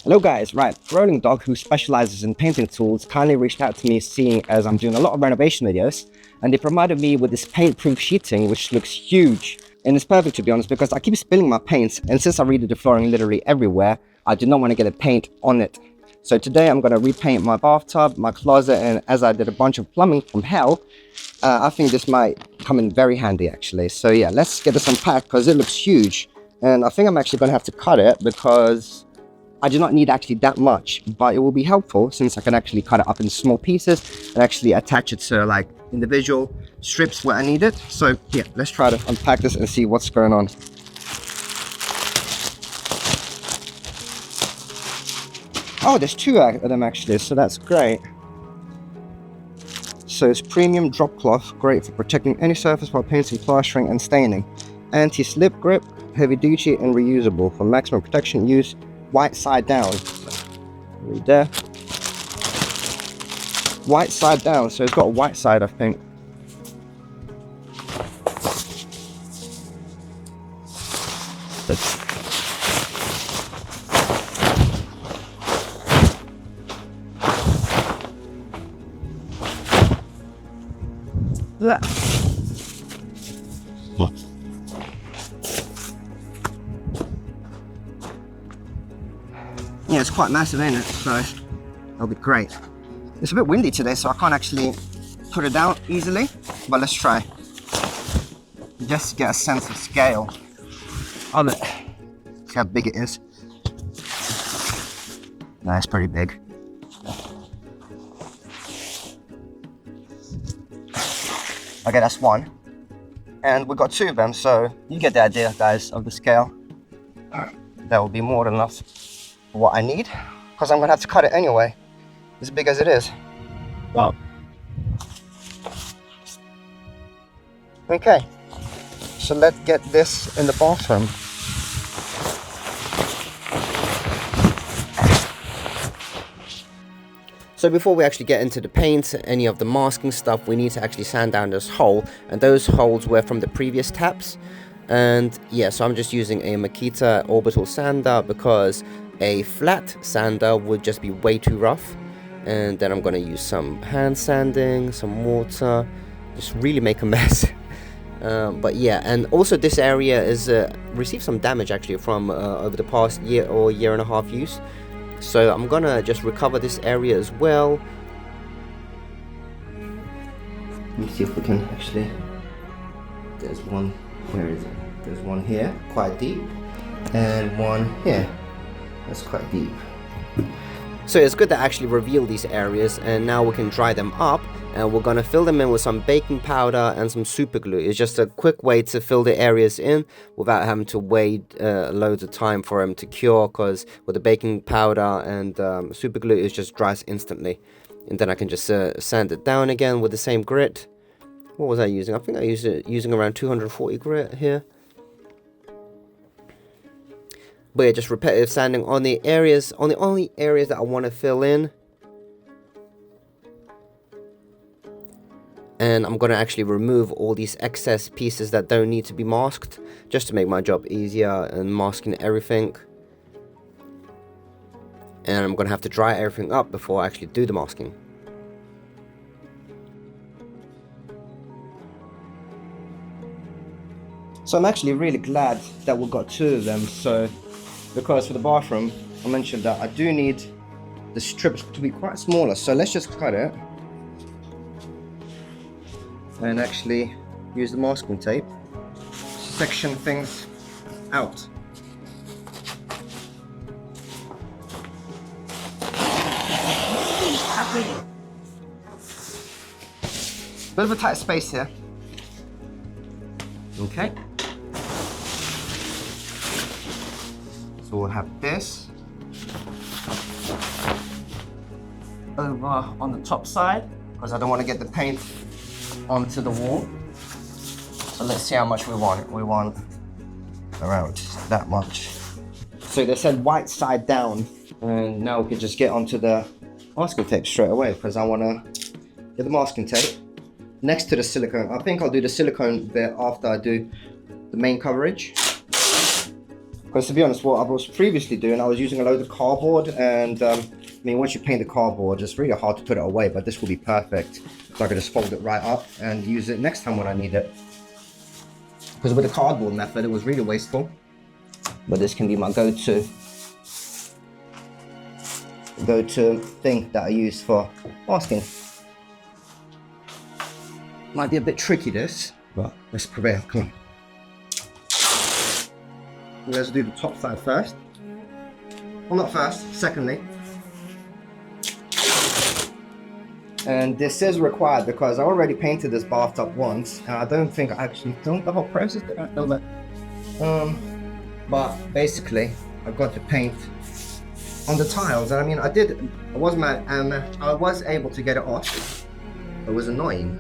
Hello guys, right, ROLLINGDOG, who specializes in painting tools, kindly reached out to me seeing as I'm doing a lot of renovation videos, and they provided me with this paint-proof sheeting which looks huge. And it's perfect, to be honest, because I keep spilling my paints, and since I redid the flooring literally everywhere, I do not want to get a paint on it. So today I'm going to repaint my bathtub, my closet, and as I did a bunch of plumbing from hell, I think this might come in very handy actually. So yeah, let's get this unpacked because it looks huge. And I think I'm actually going to have to cut it because I do not need actually that much, but it will be helpful since I can actually cut it up in small pieces and actually attach it to like individual strips where I need it. So yeah, let's try to unpack this and see what's going on. Oh, there's two of them actually, so that's great. So it's premium drop cloth, great for protecting any surface while painting, plastering and staining. Anti-slip grip, heavy duty and reusable. For maximum protection, use white side down. Read there. White side down, so it's got a white side I think. What? Yeah, it's quite massive, ain't it? So it'll be great. It's a bit windy today, so I can't actually put it down easily, but let's try. Just to get a sense of scale of it. See how big it is. Nah, it's pretty big. Okay, that's one. And we got two of them, so you get the idea, guys, of the scale. That will be more than enough for what I need, because I'm gonna have to cut it anyway, as big as it is. Wow. Okay, so let's get this in the bathroom. So before we actually get into the paint, any of the masking stuff, we need to actually sand down this hole, and those holes were from the previous taps. And yeah, so I'm just using a Makita orbital sander because a flat sander would just be way too rough. And then I'm going to use some hand sanding, some water, just really make a mess. But yeah, and also this area is received some damage actually from over the past year or year and a half use. So I'm gonna just recover this area as well. Let me see if we can actually. There's one. Where is it? There's one here, quite deep, and one here. That's quite deep. So it's good to actually reveal these areas, and now we can dry them up, and we're gonna fill them in with some baking powder and some super glue. It's just a quick way to fill the areas in without having to wait loads of time for them to cure, because with the baking powder and super glue it just dries instantly. And then I can just sand it down again with the same grit. What was I using? I think I used it using around 240 grit here. But yeah, just repetitive sanding on the areas, on the only areas that I want to fill in. And I'm going to actually remove all these excess pieces that don't need to be masked, just to make my job easier and masking everything. And I'm going to have to dry everything up before I actually do the masking. So I'm actually really glad that we got two of them. So because for the bathroom, I mentioned that I do need the strips to be quite smaller. So let's just cut it and actually use the masking tape to section things out. Bit of a tight space here. Okay. So we'll have this over on the top side because I don't want to get the paint onto the wall. So let's see how much we want. We want around that much. So they said white side down, and now we can just get onto the masking tape straight away because I want to get the masking tape next to the silicone. I think I'll do the silicone bit after I do the main coverage. Because to be honest, what I was previously doing, I was using a load of cardboard, and I mean, once you paint the cardboard, it's really hard to put it away, but this will be perfect. So I can just fold it right up and use it next time when I need it. Because with the cardboard method, it was really wasteful. But this can be my go-to thing that I use for masking. Might be a bit tricky this, but let's prevail. Come on. Let's do the top side first. Well, not first, secondly. And this is required because I already painted this bathtub once, and I don't think I actually filmed the whole process. I don't know that. But basically, I've got to paint on the tiles, and I mean, I was able to get it off. It was annoying.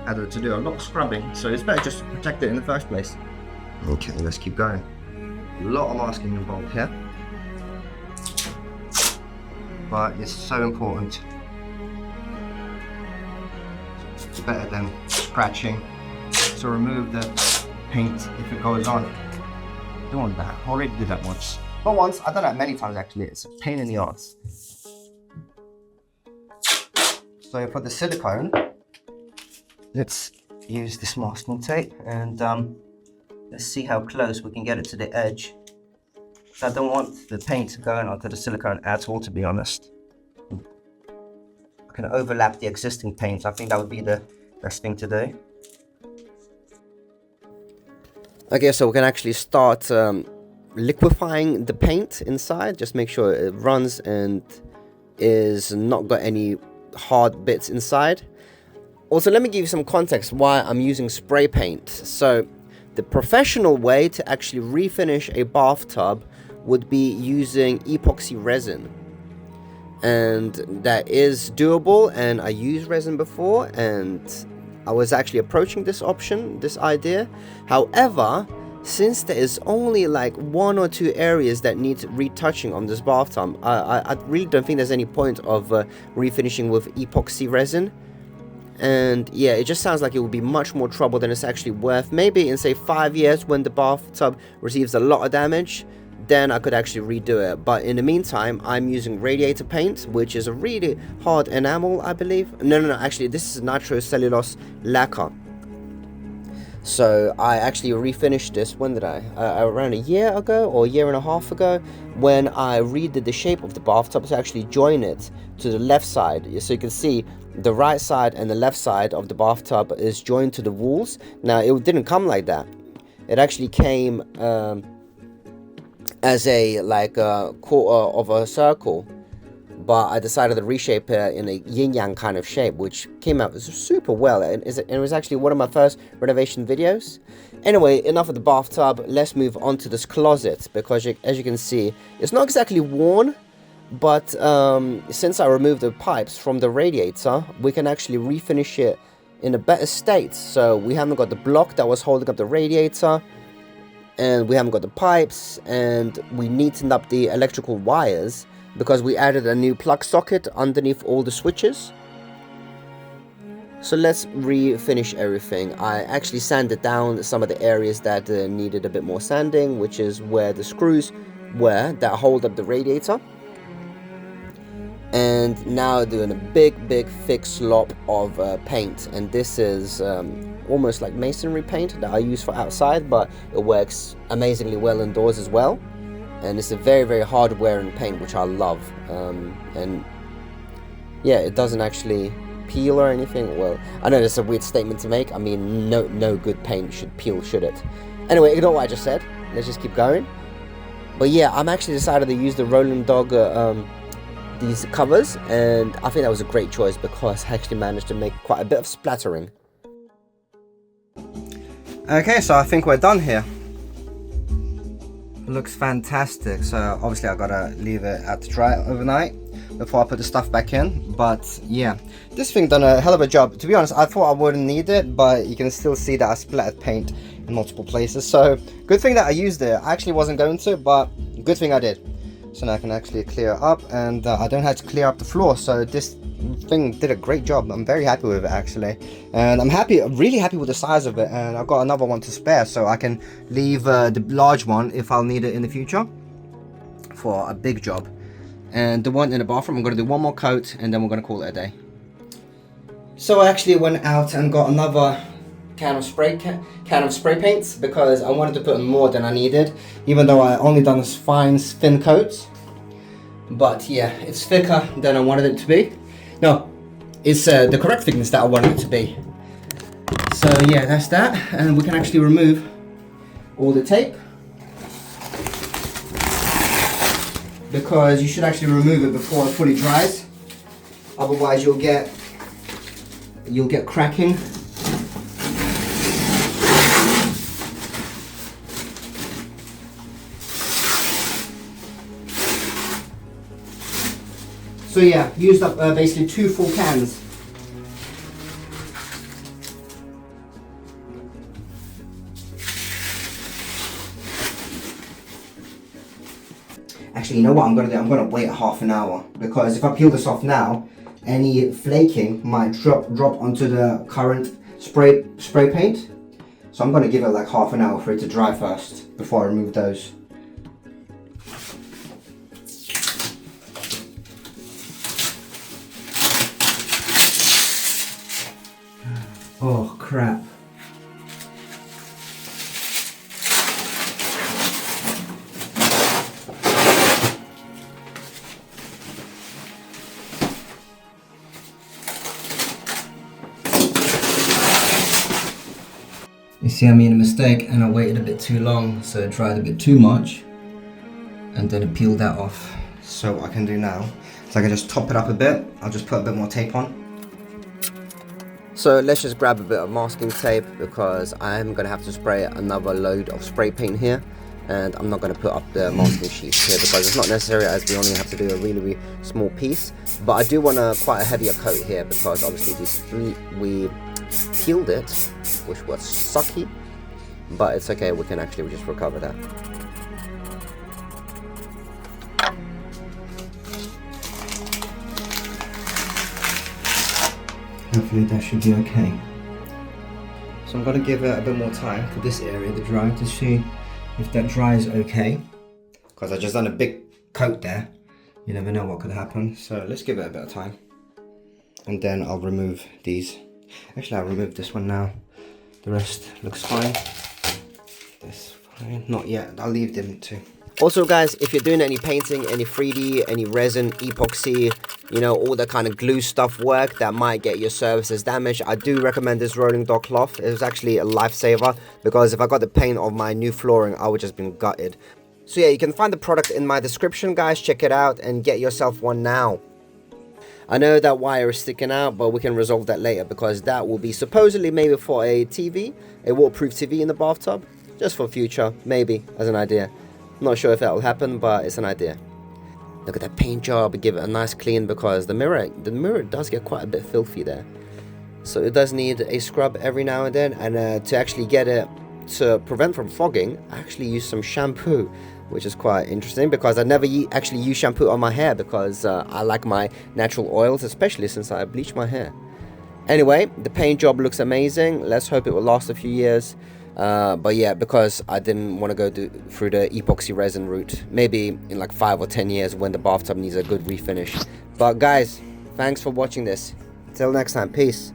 I had to do a lot of scrubbing, so it's better just to protect it in the first place. Okay, let's keep going. A lot of masking involved here, but it's so important. It's better than scratching to remove the paint if it goes on. Don't want that. I already did that once. Not once, I've done that many times actually. It's a pain in the arse. So for the silicone, let's use this masking tape and let's see how close we can get it to the edge. I don't want the paint going onto the silicone at all, to be honest. I can overlap the existing paint. I think that would be the best thing to do. Okay, so we can actually start liquefying the paint inside. Just make sure it runs and is not got any hard bits inside. Also, let me give you some context why I'm using spray paint. So the professional way to actually refinish a bathtub would be using epoxy resin, and that is doable, and I used resin before and I was actually approaching this idea. However, since there is only like 1 or 2 areas that need retouching on this bathtub, I really don't think there's any point of refinishing with epoxy resin. And yeah, it just sounds like it would be much more trouble than it's actually worth. Maybe in say 5 years when the bathtub receives a lot of damage, then I could actually redo it. But in the meantime, I'm using radiator paint, which is a really hard enamel, I believe. No, actually this is nitrocellulose lacquer. So I actually refinished this, when did I? Around a year ago or a year and a half ago, when I redid the shape of the bathtub to actually join it to the left side. So you can see the right side and the left side of the bathtub is joined to the walls. Now it didn't come like that. It actually came as a quarter of a circle, but I decided to reshape it in a yin-yang kind of shape, which came out super well, and it was actually one of my first renovation videos. Anyway, enough of the bathtub, let's move on to this closet, because as you can see, it's not exactly worn, but since I removed the pipes from the radiator, we can actually refinish it in a better state. So we haven't got the block that was holding up the radiator, and we haven't got the pipes, and we neatened up the electrical wires because we added a new plug socket underneath all the switches. So let's refinish everything. I actually sanded down some of the areas that needed a bit more sanding, which is where the screws were that hold up the radiator. And now doing a big thick slop of paint, and this is almost like masonry paint that I use for outside, but it works amazingly well indoors as well. And it's a very hard wearing paint, which I love. And yeah, it doesn't actually peel or anything. Well, I know that's a weird statement to make. I mean, no good paint should peel, should it? Anyway, ignore what I just said. Let's just keep going. But yeah, I'm actually decided to use the ROLLINGDOG these covers, and I think that was a great choice because I actually managed to make quite a bit of splattering. Okay, so I think we're done here. It looks fantastic. So obviously I gotta leave it out to dry overnight before I put the stuff back in. But yeah, this thing done a hell of a job. To be honest, I thought I wouldn't need it, but you can still see that I splattered paint in multiple places. So good thing that I used it. I actually wasn't going to, but good thing I did. So now I can actually clear it up, and I don't have to clear up the floor. So this thing did a great job. I'm very happy with it actually, and I'm really happy with the size of it. And I've got another one to spare, so I can leave the large one if I'll need it in the future for a big job. And the one in the bathroom, I'm gonna do one more coat, and then we're gonna call it a day. So I actually went out and got another can of spray paints because I wanted to put in more than I needed, even though I only done this thin coats. But yeah, it's thicker than I wanted it to be. No, it's the correct thickness that I wanted it to be. So yeah, that's that, and we can actually remove all the tape, because you should actually remove it before it fully dries. Otherwise you'll get cracking. So yeah, used up basically 2 full cans. Actually, you know what I'm gonna do? I'm gonna wait half an hour, because if I peel this off now, any flaking might drop onto the current spray paint. So I'm gonna give it like half an hour for it to dry first before I remove those. Oh crap. You see, I made a mistake and I waited a bit too long, so it dried a bit too much, and then it peeled that off. So what I can do now is I can just top it up a bit. I'll just put a bit more tape on. So let's just grab a bit of masking tape, because I'm going to have to spray another load of spray paint here, and I'm not going to put up the masking sheets here because it's not necessary, as we only have to do a really small piece. But I do want quite a heavier coat here, because obviously we peeled it, which was sucky, but it's okay, we can actually just recover that. Hopefully that should be okay. So I'm going to give it a bit more time for this area to dry, to see if that dries okay, because I just done a big coat there. You never know what could happen, so let's give it a bit of time, and then I'll remove these. Actually, I'll remove this one now. The rest looks fine. This fine. Not yet. I'll leave them too. Also guys, if you're doing any painting, any 3D, any resin, epoxy, you know, all the kind of glue stuff work that might get your surfaces damaged, I do recommend this Rolling Dog cloth. It was actually a lifesaver, because if I got the paint of my new flooring, I would just been gutted. So yeah, you can find the product in my description guys, check it out and get yourself one now. I know that wire is sticking out, but we can resolve that later, because that will be supposedly maybe for a TV, a waterproof TV in the bathtub, just for future, maybe, as an idea. Not sure if that will happen, but it's an idea. Look at that paint job, give it a nice clean, because the mirror does get quite a bit filthy there. So it does need a scrub every now and then, and to actually get it to prevent from fogging, I actually use some shampoo, which is quite interesting, because I never actually use shampoo on my hair, because I like my natural oils, especially since I bleach my hair. Anyway, the paint job looks amazing. Let's hope it will last a few years. But yeah, because I didn't want to go through the epoxy resin route, maybe in like 5 or 10 years when the bathtub needs a good refinish. But guys, thanks for watching this. Till next time, peace.